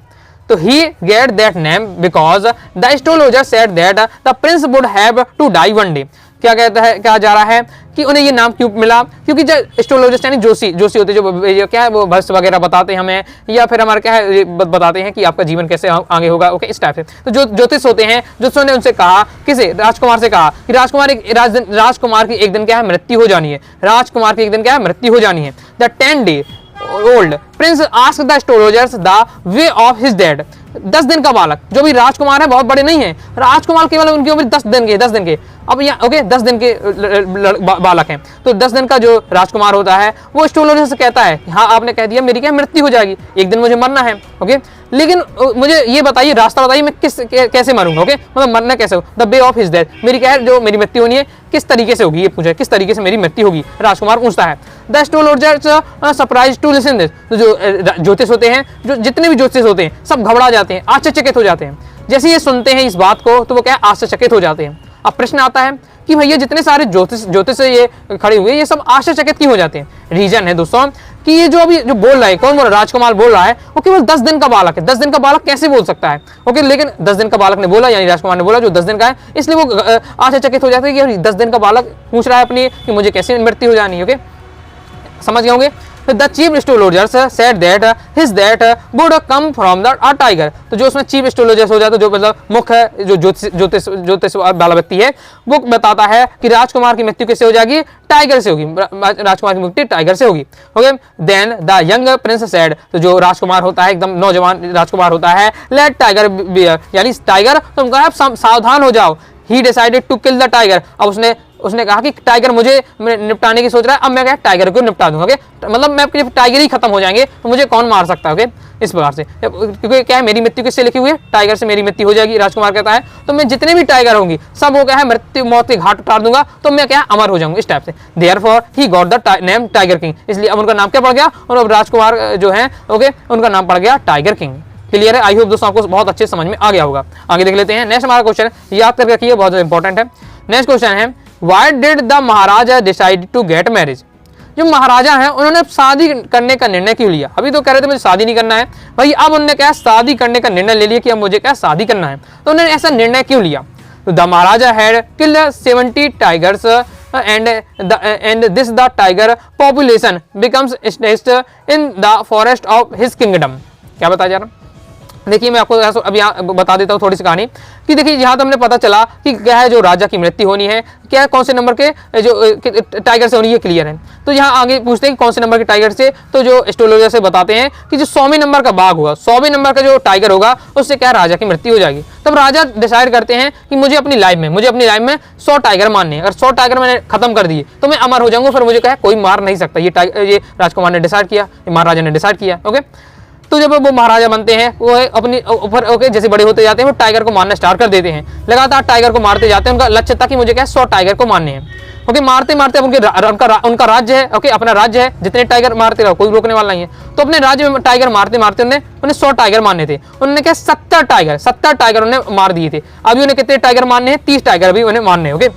तो he get that name because the astrologer said that the prince would have to die one day। क्या कहता है, क्या जा रहा है कि उन्हें ये नाम क्यों मिला, क्योंकि जो एस्ट्रोलॉजिस्ट यानी जोशी होते जो क्या है वो भविष्य वगैरह बताते हैं हमें, या फिर हमारा क्या है बताते हैं कि आपका जीवन कैसे आगे होगा। ओके, इस टाइप से तो जो ज्योतिष होते हैं, ज्योतिषों ने उनसे कहा, किसे, राजकुमार से कहा कि राजकुमार की एक दिन क्या है मृत्यु हो जानी है, राजकुमार की एक दिन क्या है मृत्यु हो जानी है। The 10 day old, Prince asked the astrologers the way of his dead. 10 दिन का बालक, जो भी राजकुमार है, बहुत बड़े नहीं है, राजकुमार केवल उनकी उम्र 10 दिन के अब यहाँ ओके 10 दिन के बालक हैं, तो 10 दिन का जो राजकुमार होता है वो एस्ट्रोलॉजर से कहता है हाँ आपने कह दिया मेरी क्या मृत्यु हो जाएगी, एक दिन मुझे मरना है, ओके लेकिन मुझे ये बताइए, रास्ता बताइए, मैं कैसे मरूंगा, ओके मतलब मरना कैसे हो, the way of his death, मेरी क्या है जो मेरी मृत्यु होनी है किस तरीके से होगी, ये पूछा किस तरीके से मेरी मृत्यु होगी, राजकुमार पूछता है। The astrologers surprise to listen this, तो जो ज्योतिष होते हैं, जो जितने भी ज्योतिष होते हैं सब घबरा जाते हैं, आश्चर्यचकित हो जाते हैं, जैसे ये सुनते हैं इस बात को तो वो क्या आश्चर्यचकित हो जाते हैं। अब प्रश्न आता है कि भैया जितने सारे ज्योतिष से ये खड़े हुए ये सब आश्चर्यचकित क्यों हो जाते हैं। रीजन है दोस्तों कि ये जो अभी जो बोल रहा है, कौन बोल रहा है, राजकुमार बोल रहा है, वो केवल 10 दिन का बालक है। 10 दिन का बालक कैसे बोल सकता है, ओके लेकिन 10 दिन का बालक ने बोला, यानी राजकुमार ने बोला जो 10 दिन का है, इसलिए वो आश्चर्यचकित हो जाते हैं कि 10 दिन का बालक पूछ रहा है अपनी कि मुझे कैसे मृत्यु हो जानी है, ओके समझ गए होंगे। The chief astrologers said that his that would come from the tiger, तो जो उसमें चीफ एस्ट्रोलॉजर्स हो जाता है, जो मतलब मुख्य जो ज्योतिष वाला व्यक्ति है, वो बताता है कि राजकुमार की मृत्यु किससे हो जाएगी, टाइगर से होगी, राजकुमार की मृत्यु टाइगर से होगी, okay. Then the young prince said, तो जो राजकुमार होता है एकदम नौजवान राजकुमार होता है, लेट टाइगर बियर, यानी टाइगर तुम कहा सावधान हो जाओ। He decided to kill the tiger, अब उसने कहा कि टाइगर मुझे निपटाने की सोच रहा है, अब मैं क्या टाइगर को निपटा दूंगा, ओके मतलब मैं टाइगर ही खत्म हो जाएंगे तो मुझे कौन मार सकता है, ओके इस प्रकार से, क्योंकि क्या है मेरी मृत्यु किससे लिखी हुई है, टाइगर से मेरी मृत्यु हो जाएगी। राजकुमार कहता है तो मैं जितने भी टाइगर होंगी सब वो क्या है मृत्यु मौत के घाट उतार दूंगा, तो मैं क्या अमर हो जाऊंगा इस टाइप से। Therefore he got the name tiger king, इसलिए अब उनका नाम क्या पड़ गया, और अब राजकुमार जो है ओके उनका नाम पड़ गया टाइगर किंग। क्लियर है, आई होप दोस्तों आपको बहुत अच्छे समझ में आ गया होगा। आगे देख लेते हैं नेक्स्ट हमारा क्वेश्चन, याद करके रखिए बहुत इंपॉर्टेंट है। नेक्स्ट क्वेश्चन है why did the Maharaja decide to get marriage, जो महाराजा हैं उन्होंने शादी करने का निर्णय क्यों लिया। अभी तो कह रहे थे मुझे शादी नहीं करना है भाई, अब उन्होंने क्या शादी करने का निर्णय ले लिया कि अब मुझे क्या शादी करना है, तो उन्होंने ऐसा निर्णय क्यों लिया। The Maharaja had killed 70 tigers and this the tiger population becomes established in the forest of his kingdom। क्या बताया जा रहा है, देखिए मैं आपको अब यहाँ बता देता हूँ थोड़ी सी कहानी कि देखिए यहाँ तो हमने पता चला कि क्या है जो राजा की मृत्यु होनी है, क्या कौन से नंबर के जो टाइगर से होनी है, क्लियर है। तो यहाँ आगे पूछते हैं कि कौन से नंबर के टाइगर से, तो जो एस्ट्रोलॉजर से बताते हैं कि जो 100वें नंबर का बाघ होगा, 100वें नंबर का जो टाइगर होगा उससे क्या राजा की मृत्यु हो जाएगी। तब राजा डिसाइड करते हैं कि मुझे अपनी लाइफ में 100 टाइगर मारने हैं, अगर 100 टाइगर मैंने खत्म कर दिए तो मैं अमर हो जाऊंगा, फिर मुझे क्या कोई मार नहीं सकता। ये राजकुमार ने डिसाइड किया, महाराजा ने डिसाइड किया, ओके। तो जब वो महाराजा बनते हैं वो अपनी ऊपर ओके जैसे बड़े होते जाते हैं वो टाइगर को मारना स्टार्ट कर देते हैं, लगातार टाइगर को मारते जाते हैं। उनका लक्ष्य था कि मुझे क्या 100 टाइगर को मारने हैं, ओके मारते मारते उनका राज्य है, ओके अपना राज्य है, जितने टाइगर मारते रहो कोई रोकने वाला नहीं है। तो अपने राज्य में टाइगर मारते मारते उन्हें 100 टाइगर मारने थे, उन्होंने क्या 70 टाइगर उन्हें मार दिए थे। अभी उन्हें कितने टाइगर मारने हैं, 30 टाइगर अभी उन्हें मारने हैं, ओके।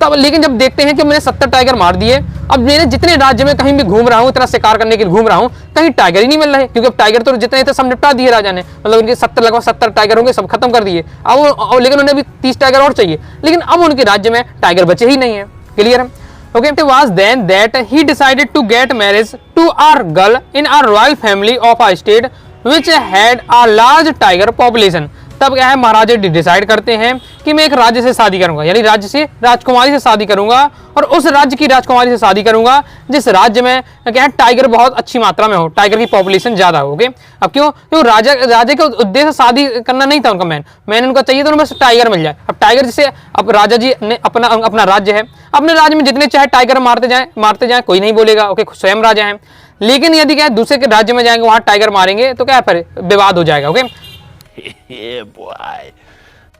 तब लेकिन जब देखते हैं कि मैंने 70 टाइगर मार दिए, अब मैंने जितने राज्य में कहीं भी घूम रहा हूँ, इतना शिकार करने के लिए घूम रहा हूँ, कहीं टाइगर ही नहीं मिल रहे, क्योंकि अब टाइगर तो जितने थे सब निपटा दिए राजा ने, मतलब उनके लगभग 70 टाइगर होंगे सब खत्म कर दिए। अब लेकिन उन्हें भी 30 टाइगर और चाहिए, लेकिन अब उनके राज्य में टाइगर बचे ही नहीं है, क्लियर है। Okay, it was then that he decided to get married to a girl in a royal family of a state which had a large tiger population। तब क्या है महाराजा डिसाइड करते हैं कि मैं एक राज्य से शादी करूंगा, यानी राज्य से राजकुमारी से शादी करूंगा, और उस राज्य की राजकुमारी से शादी करूंगा जिस राज्य में क्या है टाइगर बहुत अच्छी मात्रा में हो, टाइगर की पॉपुलेशन ज्यादा हो। ओके, अब क्यों राजा का उद्देश्य शादी करना नहीं था उनका, मैन उनका चाहिए तो उन्हें बस टाइगर मिल जाए। अब टाइगर जैसे अब राजा जी ने अपना राज्य है, अपने राज्य में जितने चाहे टाइगर मारते जाए कोई नहीं बोलेगा, ओके स्वयं राजा है। लेकिन यदि क्या है दूसरे के राज्य में जाएंगे वहां टाइगर मारेंगे तो क्या फिर विवाद हो जाएगा, ओके।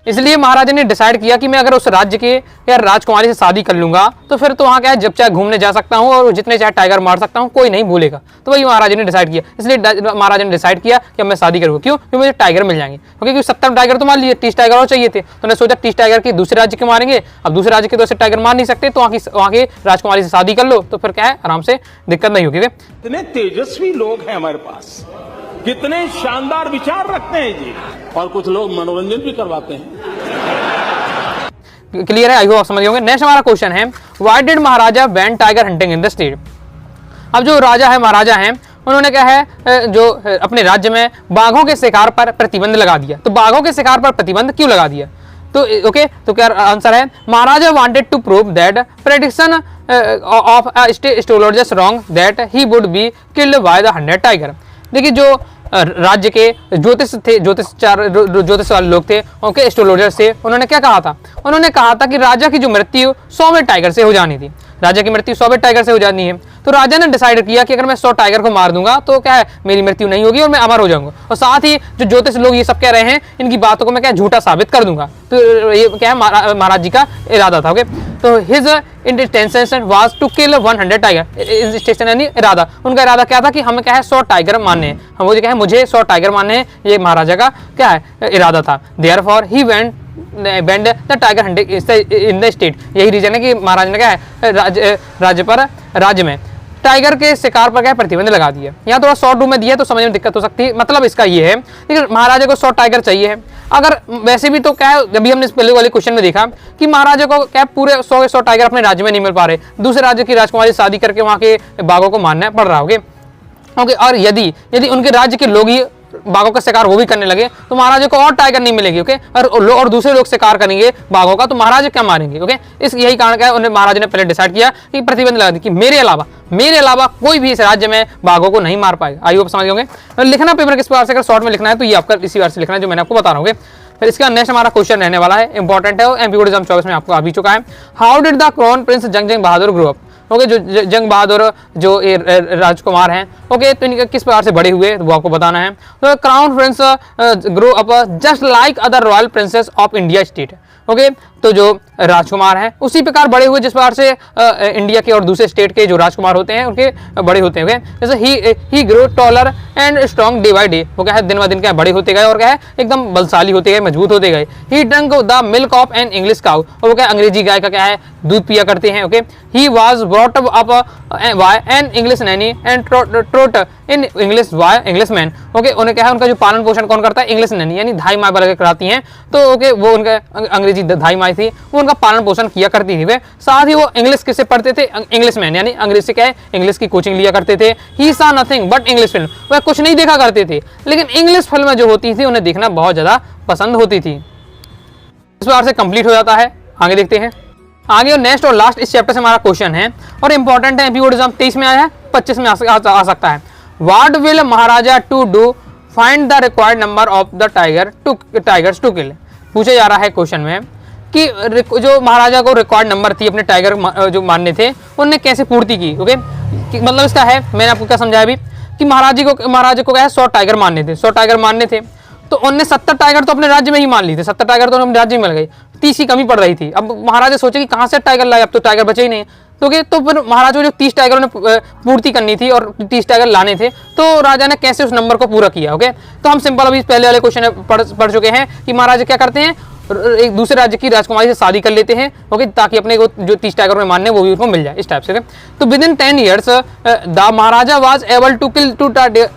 इसलिए महाराजा ने डिसाइड किया कि मैं अगर उस राज्य के या राजकुमारी से शादी कर लूंगा तो फिर तो वहां क्या है जब चाहे घूमने जा सकता हूं और जितने चाहे टाइगर मार सकता हूं, कोई नहीं बोलेगा। तो वही महाराजा ने डिसाइड किया, इसलिए महाराजा ने डिसाइड किया कि अब मैं शादी करूंगा। क्यों? क्योंकि मुझे टाइगर मिल जाएंगे, क्योंकि 70 टाइगर तो मार लिए, 30 टाइगर और चाहिए थे। तो उन्होंने सोचा 30 टाइगर के दूसरे राज्य के मारेंगे, अब दूसरे राज्य के तो ऐसे टाइगर मार नहीं सकते, तो वहां की राजकुमारी से शादी कर लो तो फिर क्या है आराम से दिक्कत नहीं होगी। इतने तेजस्वी लोग हैं हमारे पास, कितने शानदार विचार रखते हैं जी, और कुछ लोग मनोरंजन भी करवाते हैं। क्लियर है, आई होप आप समझ होंगे। नेक्स्ट हमारा क्वेश्चन है why did Maharaja ban tiger hunting in the state. अब जो राजा है महाराजा है उन्होंने क्या है जो अपने राज्य में बाघों के शिकार पर प्रतिबंध लगा दिया। तो बाघों के शिकार पर प्रतिबंध क्यों लगा दिया? तो ओके, तो क्या आंसर है, Maharaja wanted to prove that prediction of astrologers wrong that he would be killed by the 100 tiger. देखिए जो राज्य के ज्योतिष वाले लोग थे, उनके एस्ट्रोलॉजर्स थे, उन्होंने क्या कहा था, उन्होंने कहा था कि राजा की जो मृत्यु 100वें टाइगर से हो जानी थी, राजा की मृत्यु 100वें टाइगर से हो जानी है। तो राजा ने डिसाइड किया कि अगर मैं 100 टाइगर को मार दूंगा तो क्या है, मेरी मृत्यु नहीं होगी और मैं अमर हो जाऊंगा, और साथ ही जो ज्योतिष लोग ये सब कह रहे हैं इनकी बातों को मैं क्या झूठा साबित कर दूंगा। तो ये क्या है, महाराज जी का इरादा था। ओके, तो his intention was to kill 100 tiger, intention यानी इरादा, उनका इरादा क्या था कि हमें क्या है 100 टाइगर मारने हैं, हम वो क्या है मुझे 100 टाइगर मारने हैं, ये महाराजा का क्या है इरादा था। Therefore he went band the tiger hunting in the state, यही रीजन है कि महाराज ने क्या है राज्य में टाइगर के शिकार पर क्या प्रतिबंध लगा दिया। यहाँ थोड़ा शॉर्ट रूम में दिया तो समझ में दिक्कत हो सकती है, मतलब इसका ये है कि महाराजा को 100 टाइगर चाहिए है। अगर वैसे भी तो क्या है, अभी हमने पहले वाले क्वेश्चन में देखा कि महाराजा को क्या पूरे 100 टाइगर अपने राज्य में नहीं मिल पा रहे, दूसरे राज्य की राजकुमारी शादी करके वहाँ के बाघों को मारना पड़ रहा होगा। ओके, और यदि उनके राज्य के लोग ही बाघों का शिकार वो भी करने लगे तो महाराजा को और टाइगर नहीं मिलेगी। ओके, और दूसरे लोग शिकार करेंगे बाघों का तो महाराजा क्या मारेंगे। ओके, इस यही कारण क्या है, उन्हें महाराजा ने पहले डिसाइड किया कि प्रतिबंध लगा दी कि मेरे अलावा कोई भी इस राज्य में बाघों को नहीं मार पाएगा। आई होप समझ होंगे। लिखना पेपर किस प्रकार से, अगर शॉर्ट में लिखना है तो ये आपका इसी बार से लिखना है जो मैंने आपको बता रहा हूँ। फिर इसका नेक्स्ट हमारा क्वेश्चन रहने वाला है, इंपॉर्टेंट है, एमपीसीक्यू एग्जाम 24 में आपको आ भी चुका है। How did the crown Prince जंग बहादुर ग्रो अप। ओके, जो जंग बहादुर जो राजकुमार हैं, ओके, तो इनके किस प्रकार से बड़े हुए वो आपको बताना है। तो crown Prince grow up just like other royal princess of India state. Okay, तो जो राजकुमार हैं उसी प्रकार बड़े हुए जिस प्रकार से इंडिया के और दूसरे स्टेट के जो राजकुमार होते हैं उनके बड़े होते हैं। जैसे ही grow taller and strong day by day, वो क्या है दिन ब दिन क्या बड़े होते गए और क्या है एकदम बलशाली होते गए, मजबूत होते गए। He drunk the milk of an English cow, और वो क्या अंग्रेजी गाय का क्या है दूध पिया करते हैं। Okay, he was brought up by an English Naini and trout in English by English man. Okay, उन्हें क्या है उनका जो पालन पोषण कौन करता है, इंग्लिश नैनी यानी धाई माँ बना के कराती हैं। तो ओके, वो उनका अंग्रेजी धाई माँ थी, वो उनका पालन पोषण किया करती थी वे। साथ ही वो इंग्लिश किससे पढ़ते थे, इंग्लिश मैन यानी अंग्रेजी से क्या है इंग्लिश की कोचिंग लिया करते थे। ही सा नथिंग बट इंग्लिश फिल्म, वह कुछ नहीं देखा करते थे लेकिन इंग्लिश फिल्में जो होती थी उन्हें देखना बहुत ज्यादा पसंद होती थी। इस बार से कंप्लीट हो जाता है। आगे देखते हैं, आगे और नेक्स्ट और लास्ट इस चैप्टर से हमारा क्वेश्चन है और इंपॉर्टेंट है, एमपीसीक्यू एग्जाम 23 में आया है, 25 में आ सकता है। What will Maharaja to do find the required number of the tigers to kill. पूछा जा रहा है क्वेश्चन में कि जो महाराजा को रिक्वायर्ड नंबर थी अपने टाइगर जो मारने थे उनने कैसे पूर्ति की। ओके, मतलब इसका है, मैंने आपको क्या समझाया अभी कि महाराजा को क्या है 100 टाइगर मारने थे, 100 टाइगर मारने थे तो उनने 70 टाइगर तो अपने राज्य में ही मान ली थे, 70 टाइगर तो अपने राज्य में मिल गई, 30 की कमी पड़ रही थी। अब महाराजा सोचे कि कहाँ से टाइगर लाए, अब तो टाइगर बचे ही नहीं। तो फिर महाराजा को जो 30 टाइगर ने पूर्ति करनी थी और 30 टाइगर लाने थे तो राजा ने कैसे उस नंबर को पूरा किया। ओके, तो हम सिंपल अभी पहले वाले क्वेश्चन पढ़ चुके हैं कि महाराजा क्या करते हैं, एक दूसरे राज्य की राजकुमारी से शादी कर लेते हैं। ओके, ताकि अपने को जो 30 टाइगर में मानने वो भी उनको मिल जाए, इस टाइप से। तो within 10 years the Maharaja was able to kill 2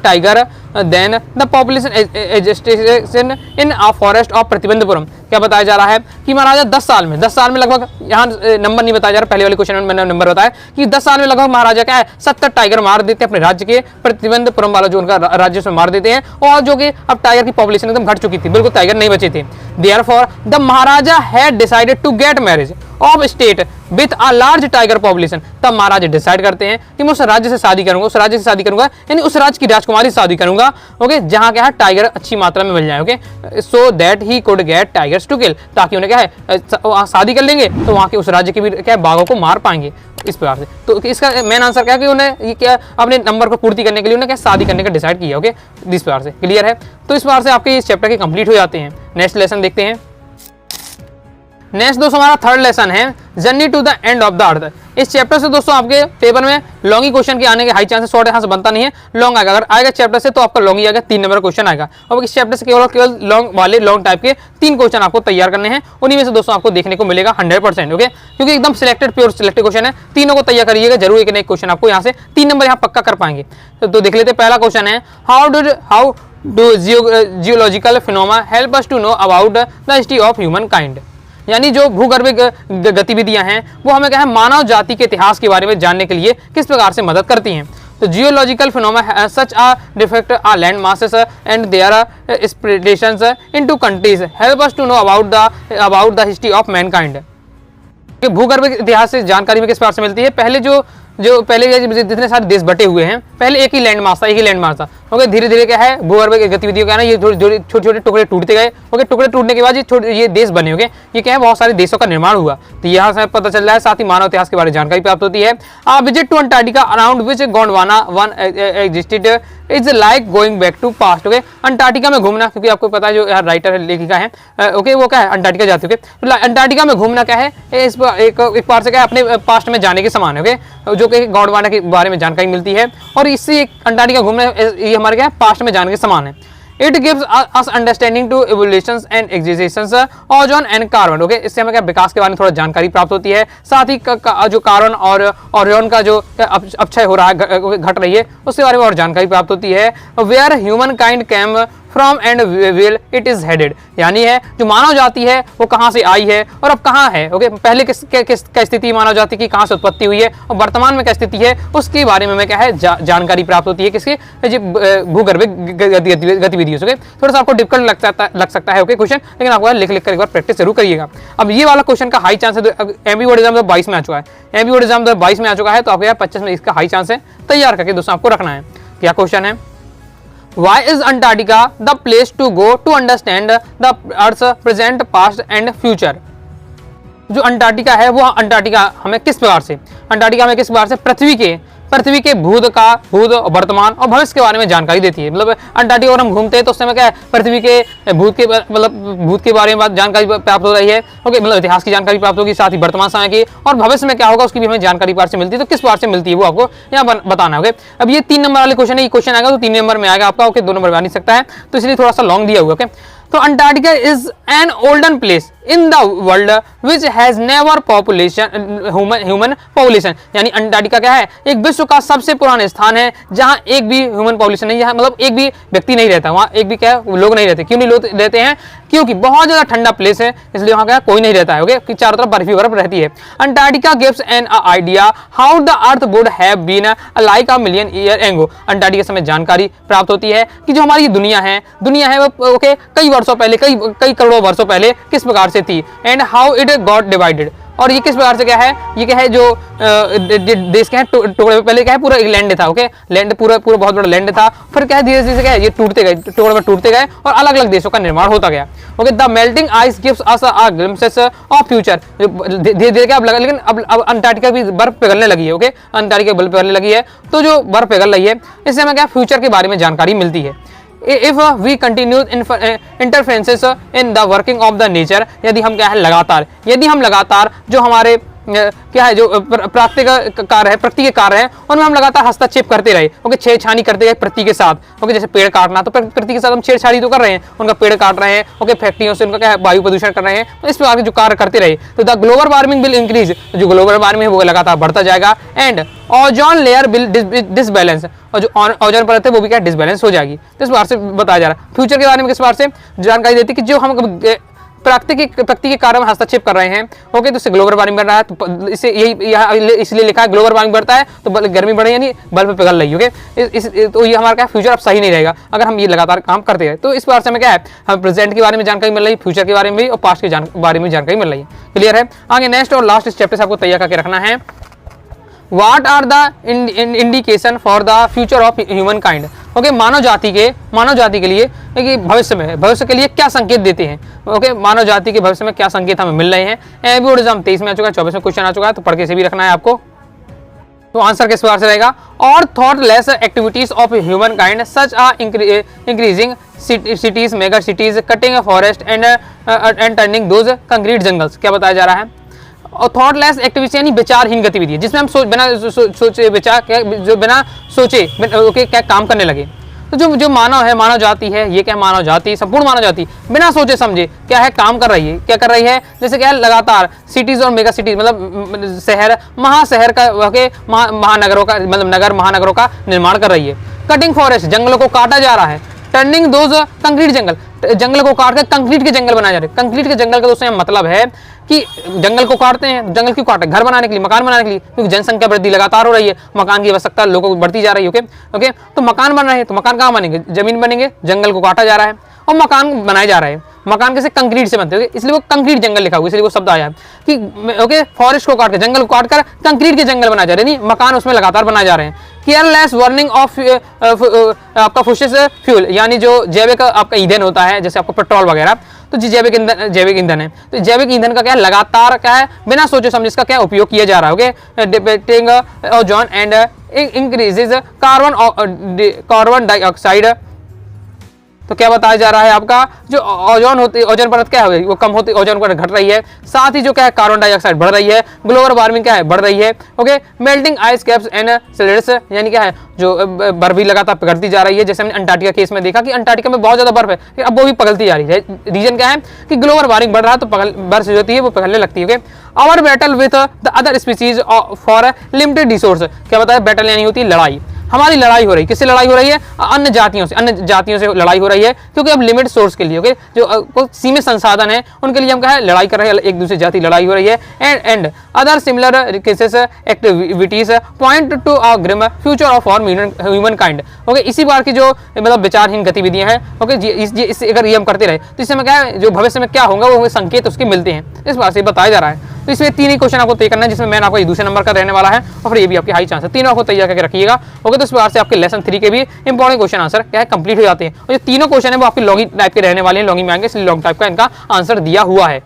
tiger then the population adjustation in a forest of Pratibandhapuram. क्या बताया जा रहा है कि महाराजा 10 साल में लगभग, यहाँ नंबर नहीं बताया जा रहा, पहले वाले क्वेश्चन में मैंने नंबर बताया कि 10 साल में लगभग महाराजा क्या है 70 टाइगर मार देते हैं अपने राज्य के प्रतिबंधपुरम वाला जो उनका राज्य से मार देते हैं, और जो कि अब टाइगर की पॉपुलेशन एकदम घट चुकी थी, बिल्कुल टाइगर नहीं बचे थे। Therefore the Maharaja had decided to get marriage of state with a large tiger population. तब महाराजा डिसाइड करते हैं कि मैं उस राज्य से शादी करूंगा, यानी उस राज्य की राजकुमारी से शादी करूंगा। ओके, जहां क्या है टाइगर अच्छी मात्रा में मिल जाए। Okay, so that he could get tigers to kill, ताकि उन्हें क्या है शादी कर लेंगे तो वहां के उस राज्य के भी क्या बाघों को मार पाएंगे इस प्रकार से। तो इसका मेन आंसर क्या है कि उन्हें ये क्या अपने नंबर को पूर्ति करने के लिए उन्हें क्या शादी करने का डिसाइड किया। ओके, इस प्रकार से क्लियर है। तो इस प्रकार से आपके इस चैप्टर के कंप्लीट हो जाते हैं। नेक्स्ट लेसन देखते हैं। नेक्स्ट दोस्तों हमारा थर्ड लेसन है journey to the end of the earth. इस चैप्टर से दोस्तों आपके पेपर में लॉन्ग ही क्वेश्चन के आने के हाई चांसेस, शॉर्ट यहाँ से बनता नहीं है, लॉन्ग आएगा। अगर आएगा चैप्टर से तो आपका लॉन्ग ही आएगा, 3 नंबर क्वेश्चन आएगा। और इस चैप्टर से केवल लॉन्ग टाइप के 3 क्वेश्चन आपको तैयार करने हैं, उन्हीं में से दोस्तों आपको देखने को मिलेगा 100%। ओके, क्योंकि एकदम प्योर सिलेक्टेड क्वेश्चन है, तीनों को तैयार करिएगा जरूर, एक न एक क्वेश्चन आपको यहाँ से 3 नंबर यहाँ पक्का कर पाएंगे। तो देख लेते हैं, पहला क्वेश्चन है how do geological phenomena help us to know about the history of humankind. यानी जो भूगर्भिक गतिविधियां हैं वो हमें क्या है मानव जाति के इतिहास के बारे में जानने के लिए किस प्रकार से मदद करती हैं। तो geological phenomena such a defect a land masses and their spreadations into countries help us to know about the history of mankind. भूगर्भ इतिहास से जानकारी में किस प्रकार से मिलती है? पहले जो पहले जितने सारे देश बटे हुए हैं, पहले एक ही लैंड मास था। ओके, धीरे धीरे क्या है, भूगर्भ गतिविधियों का ना ये छोटे छोटे टुकड़े टूटते गए। ओके, टुकड़े टूटने के बाद ये देश बने। ओके, ये क्या है, बहुत सारे देशों का निर्माण हुआ। तो यहाँ से पता चल रहा है, साथ ही मानव इतिहास के बारे में जानकारी प्राप्त होती है। Visit to Antarctica around which Gondwana once existed is like going back to past. Okay, Antarctica में घूमना, क्योंकि आपको पता है जो राइटर है, लेखिका है, ओके, वो क्या है, अंटार्कटिका जाती है। तो अंटार्कटिका में घूमना क्या है, एक बार से क्या है, अपने पास्ट में जाने के समान है। ओके, जो कि गोंडवाना के बारे में जानकारी मिलती है, और इससे अंटार्कटिका घूमना ये हमारे क्या पास्ट में जाने के समान है। It gives us understanding to evolutions and existence ozone and carbon. Okay, इससे हमें क्या विकास के बारे में थोड़ा जानकारी प्राप्त होती है। साथ ही जो कार्बन और ओजोन का जो अपक्षय हो रहा है, घट रही है, उसके बारे में और जानकारी प्राप्त होती है। Where humankind came from and well it is headed, यानी है जो मानव जाति है वो कहाँ से आई है और अब कहाँ है। ओके, पहले क्या स्थिति मानव जाति की, कहाँ से उत्पत्ति हुई है, और वर्तमान में क्या स्थिति है, उसके बारे में हमें क्या है जानकारी प्राप्त होती है। किसके? भूगर्भिक गतिविधियों से। थोड़ा सा आपको डिफिकल्ट लग सकता है ओके क्वेश्चन, लेकिन आपको लिख कर एक बार प्रैक्टिस जरूर करिएगा। अब ये वाला क्वेश्चन का हाई चांस है, एमपी बोर्ड एग्जाम 2022 में आ चुका है, एमपी बोर्ड एग्जाम 2022 में आ चुका है, तो आपको 25 में इसका हाई चांस है। तैयार करके दोस्तों आपको रखना है। क्या क्वेश्चन है? Why is Antarctica the place to go to understand the Earth's present, past and future? जो अंटार्कटिका है वो अंटार्कटिका हमें किस प्रकार से, अंटार्कटिका हमें किस प्रकार से पृथ्वी के भूत, वर्तमान और भविष्य के बारे में जानकारी देती है। मतलब अंटार्कटिका अगर हम घूमते हैं तो उस समय क्या है, पृथ्वी के भूत के बारे में जानकारी प्राप्त हो रही है। ओके, मतलब इतिहास की जानकारी प्राप्त होगी, साथ ही वर्तमान समय की, और भविष्य में क्या होगा उसकी भी हमें जानकारी पार से मिलती है। तो किस बार से मिलती है वो आपको यहाँ बताना है। अब ये 3 नंबर वाले क्वेश्चन है, ये क्वेश्चन आएगा तो 3 नंबर में आएगा आपका। ओके, 2 नंबर में आ नहीं सकता है, तो इसलिए थोड़ा सा लॉन्ग दिया हुआ। ओके, तो Antarctica is an olden place in the world which has never human population, यानी अंटार्कटिका क्या है, एक विश्व का सबसे पुराना स्थान है जहां एक भी ह्यूमन पॉपुलेशन नहीं है, मतलब एक भी व्यक्ति नहीं रहता, वहां एक भी क्या है, लोग नहीं रहते। क्यों नहीं लोग रहते हैं? क्योंकि बहुत ज्यादा ठंडा प्लेस है, इसलिए वहां क्या कोई नहीं रहता है। ओके, चारों तरफ बर्फ ही बर्फ रहती है। Antarctica gives an idea how the earth would have been like a million year ago. Antarctica से हमें जानकारी प्राप्त होती है कि जो हमारी दुनिया है वो ओके कई वर्षों पहले, कई करोड़ों वर्षों पहले किस प्रकार से थी, and how it got divided. और ये किस प्रकार से क्या है, ये क्या है, जो देश के हैं टुकड़े, पहले क्या है, पूरा एक लैंड था। ओके, लैंड पूरा बहुत बड़ा लैंड था, फिर क्या है धीरे धीरे क्या है, ये टूटते गए, टुकड़े में टूटते गए और अलग अलग देशों का निर्माण होता गया। Okay, the melting ice gives us a glimpses of future. धीरे धीरे क्या अब लगा, लेकिन अब अंटार्कटिका भी बर्फ पिघलने लगी है। ओके, अंटार्कटिका बर्फ पिघलने लगी है, तो जो बर्फ पिघल रही है इससे हमें क्या फ्यूचर के बारे में जानकारी मिलती है। If we continue interferences in the working of the nature, यदि हम क्या है लगातार जो हमारे क्या है, जो प्राकृतिक कार्य है, प्रकृति के कार्य है, उनमें हम लगातार हस्तक्षेप करते रहे। ओके, छेड़छाड़ी करते गए प्रकृति के साथ। ओके, जैसे पेड़ काटना, तो प्रकृति के साथ हम छेड़छाड़ी तो कर रहे हैं, उनका पेड़ काट रहे हैं। ओके, फैक्ट्रियों से उनका क्या है, वायु प्रदूषण कर रहे हैं, तो इस प्रकार के जो कार्य करते रहे, तो the global warming will increase, जो ग्लोबल वार्मिंग है वो लगातार बढ़ता जाएगा। And ozone layer will disbalance, और जो ओजोन परत है वो भी क्या डिसबैलेंस हो जाएगी। तो इस बार से बताया जा रहा है। फ्यूचर के बारे में किस बार से जानकारी देती है कि जो हम प्रकृति के कार्य में हस्तक्षेप कर रहे हैं। ओके, तो इससे ग्लोबल वार्मिंग बढ़ रहा है, तो इससे यही इसलिए लिखा है ग्लोबल वार्मिंग बढ़ता है तो गर्मी बढ़ रही है, यानी बर्फ पिघल रही है। ओके, तो ये हमारा क्या फ्यूचर अब सही नहीं रहेगा अगर हम ये लगातार काम करते हैं। तो इस बार से हमें क्या है, हम प्रेजेंट के बारे में जानकारी मिल रही है, फ्यूचर के बारे में भी और पास्ट के बारे में जानकारी मिल रही है। क्लियर है? आगे नेक्स्ट और लास्ट इस चैप्टर से आपको तैयार करके रखना है। What are the indication for the future of human kind? Okay, मानव जाति के लिए कि भविष्य के लिए क्या संकेत देते हैं। ओके, मानव जाति के भविष्य में क्या संकेत हमें मिल रहे हैं। एमपी बोर्ड एग्जाम 23 में आ चुका है, 24 में क्वेश्चन आ चुका है, तो पढ़ के से भी रखना है आपको। तो आंसर किस प्रकार से रहेगा? और thoughtless activities of humankind such as increasing cities, mega cities, cutting forest and turning those concrete jungles. क्या बताया जा रहा है? और थॉटलेस एक्टिविटी यानी विचारहीन गतिविधि है, जिसमें हम बिना सोचे ओके क्या काम करने लगे। तो जो मानव जाति है, ये क्या मानव जाति, संपूर्ण मानव जाति बिना सोचे समझे क्या है काम कर रही है। क्या कर रही है? जैसे क्या है, लगातार सिटीज और मेगा सिटीज, मतलब शहर, महाशहर का, महानगरों का, मतलब नगर महानगरों का निर्माण कर रही है। कटिंग फॉरेस्ट, जंगलों को काटा जा रहा है। टर्निंग दोज कंक्रीट जंगल को काट कर कंक्रीट के जंगल बनाए जा रहे हैं। कंक्रीट के जंगल का दोस्तों मतलब है कि जंगल को काटते हैं, जंगल क्यों काटते हैं? घर बनाने के लिए, मकान बनाने के लिए, क्योंकि जनसंख्या वृद्धि लगातार हो रही है, मकान की आवश्यकता लोगों को बढ़ती जा रही है। ओके, तो मकान बन रहे हैं, तो मकान कहाँ बनेंगे? जमीन बनेंगे, जंगल को काटा जा रहा है और मकान बनाए जा रहे हैं। मकान कैसे? कंक्रीट से बनते हैं, इसलिए वो कंक्रीट जंगल लिखा हुआ, इसलिए वो शब्द आया है कि ओके फॉरेस्ट को काट कर, जंगल को काट कर कंक्रीट के जंगल बनाए जा रहे हैं, नहीं मकान उसमें लगातार बनाए जा रहे हैं। केयरलेस बर्निंग ऑफ आपका फॉसिल फ्यूल, यानी जो जैविक आपका ईंधन होता है, जैसे आपको पेट्रोल वगैरह, तो जी जैविक ईंधन है, तो जैविक ईंधन का क्या है? लगातार क्या है? बिना सोचे समझे इसका क्या उपयोग किया जा रहा है। Okay, depicting ozone and increases carbon dioxide. तो क्या बताया जा रहा है? आपका जो ओजोन परत क्या है वो कम होती, ओजोन परत घट रही है, साथ ही जो क्या है कार्बन डाइऑक्साइड बढ़ रही है, ग्लोबल वार्मिंग क्या है? बढ़ रही है। Okay, melting ice caps and slates, यानी क्या है? जो बर्फ भी लगातार पिघलती जा रही है, जैसे हमने अंटार्कटिका केस में देखा कि अंटार्कटिका में बहुत ज्यादा बर्फ है, अब वो भी पिघलती जा रही है। रीजन क्या है? कि ग्लोबल वार्मिंग बढ़ रहा है, तो बर्फ जो होती है वो पिघलने लगती है। Our battle with the other species for limited resource, क्या बताया? बैटल यानी होती है लड़ाई, हमारी लड़ाई हो रही है, किससे लड़ाई हो रही है? अन्य जातियों से लड़ाई हो रही है, क्योंकि अब लिमिट सोर्स के लिए, ओके, जो सीमित संसाधन है उनके लिए हम क्या है? लड़ाई कर रहे हैं, एक दूसरे जाति लड़ाई हो रही है। And other similar cases activities point to a grim future of our humankind. Okay, इसी बार की जो मतलब विचारहीन गतिविधियां हैं, ओके, इससे अगर ये हम करते रहे तो इससे हमें क्या है? जो भविष्य में क्या होगा वो हमें संकेत उसके मिलते हैं, इस बार से बताया जा रहा है। तो इसमें 3 ही क्वेश्चन आपको तय करना है, जिसमें मैंने आपको दूसरे नंबर का रहने वाला है और फिर ये भी आपकी हाई चांस है, तीनों आपको तैयार करके रखिएगा। ओके, तो इस बार से आपके लेसन 3 के भी इंपॉर्टेंट क्वेश्चन आंसर क्या है? कंप्लीट हो जाते हैं, और जो तीनों क्वेश्चन है वो आपके लॉन्ग टाइप के रहने वाले हैं, लॉन्ग में आएंगे, इसलिए लॉन्ग टाइप का इनका आंसर दिया हुआ है।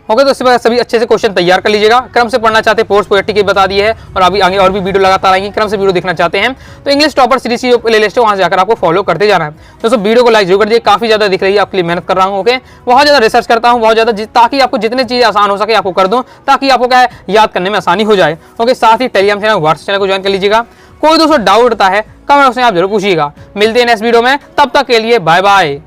ओके, तो इसके बाद सभी अच्छे से क्वेश्चन तैयार कर लीजिएगा। क्रम से पढ़ना चाहते हैं, पोस्ट पोएट्री की बता दिए है, और अभी आगे और भी वीडियो लगातार आएंगे। क्रम से वीडियो देखना चाहते हैं तो इंग्लिश टॉपर सीरीज की जो प्लेलिस्ट है वहां से जाकर आपको फॉलो करते जाना है। दोस्तों वीडियो को लाइक जरूर कर दीजिए, काफी ज्यादा दिख रही है, आपके लिए मेहनत कर रहा हूँ। ओके, बहुत ज्यादा रिसर्च करता हूँ, बहुत ज्यादा, ताकि आपको जितनी चीज आसान हो सके आपको कर दूं, ताकि आपको क्या है? याद करने में आसानी हो जाए। ओके, साथ ही टेलीग्राम चैनल, व्हाट्सएप चैनल को ज्वाइन कर लीजिएगा। कोई दोस्तों डाउट होता है कमेंट बॉक्स में आप जरूर पूछिएगा। मिलते हैं नेक्स्ट वीडियो में, तब तक के लिए बाय बाय।